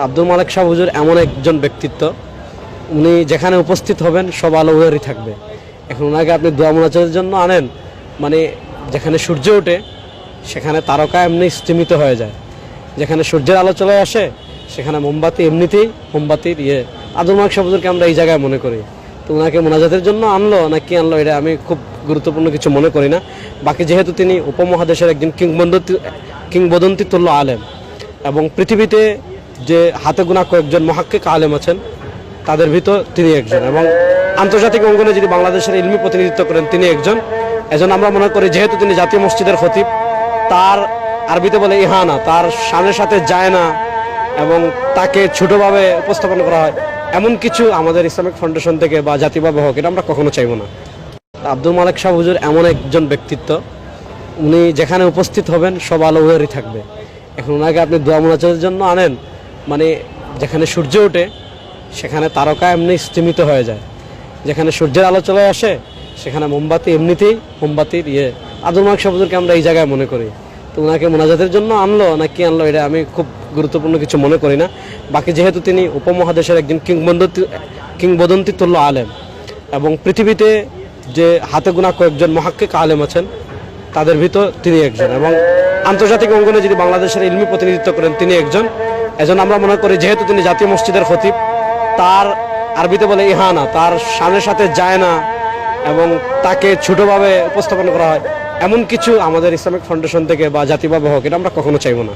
আব্দুল মালেক শাহ হুজুর এমন একজন ব্যক্তিত্ব, উনি যেখানে উপস্থিত হবেন সব আলো ওনারই থাকবে। এখন ওনাকে আপনি দোয়া মোনাজাতের জন্য আনেন, মানে যেখানে সূর্য ওঠে সেখানে তারকা এমনি স্তিমিত হয়ে যায়, যেখানে সূর্যের আলো চলে আসে সেখানে মোমবাতি এমনিতেই মোমবাতির আব্দুল মালেক শাহ হুজুরকে আমরা এই জায়গায় মনে করি। তো ওনাকে মোনাজাতের জন্য আনলো না কি আনলো এটা আমি খুব গুরুত্বপূর্ণ কিছু মনে করি না। বাকি যেহেতু তিনি উপমহাদেশের একজন কিংবদন্তি তুল্য আলেম এবং পৃথিবীতে যে হাতে গোনা কয়েকজন মুহাক্কিক আলেম আছেন তাদের ভিতর তিনি একজন, এবং আন্তর্জাতিক অঙ্গনে যদি বাংলাদেশের ইলমি প্রতিনিধিত্ব করেন তিনি একজন। এজন্য আমরা মনে করি যেহেতু তিনি জাতীয় মসজিদের খতিব, তার আরবিতে বলে ইহানা, তার শানের সাথে যায় না এবং তাকে ছোটোভাবে উপস্থাপন করা হয়, এমন কিছু আমাদের ইসলামিক ফাউন্ডেশন থেকে বা জাতিভাবে হোক এটা আমরা কখনো চাইব না। আব্দুল মালেক শাহ হুজুর এমন একজন ব্যক্তিত্ব, উনি যেখানে উপস্থিত হবেন সব আলো ওনারই থাকবে। এখন ওনাকে আপনি দোয়া মোনাজাতের জন্য আনেন, মানে যেখানে সূর্য ওঠে সেখানে তারকা এমনি স্তিমিত হয়ে যায়, যেখানে সূর্যের আলো চলে আসে সেখানে মোমবাতি এমনিতেই মোমবাতির আব্দুল মালেক শাহ হুজুরকে আমরা এই জায়গায় মনে করি। তো ওনাকে মোনাজাতের জন্য আনলো না কি আনলো এটা আমি খুব গুরুত্বপূর্ণ কিছু মনে করি না। বাকি যেহেতু তিনি উপমহাদেশের একজন কিংবদন্তি তুল্য আলেম এবং পৃথিবীতে যে হাতে গোনা কয়েকজন মুহাক্কিক আলেম আছেন তাদের ভিতর তিনি একজন, এবং আন্তর্জাতিক অঙ্গনে যদি বাংলাদেশের ইলমি প্রতিনিধিত্ব করেন তিনি একজন। এজন্য আমরা মনে করি যেহেতু তিনি জাতীয় মসজিদের খতিব, তার আরবিতে বলে ইহানা, তার শানের সাথে যায় না এবং তাকে ছোটোভাবে উপস্থাপন করা হয়, এমন কিছু আমাদের ইসলামিক ফাউন্ডেশন থেকে বা জাতিভাবে হোক এটা আমরা কখনো চাইব না।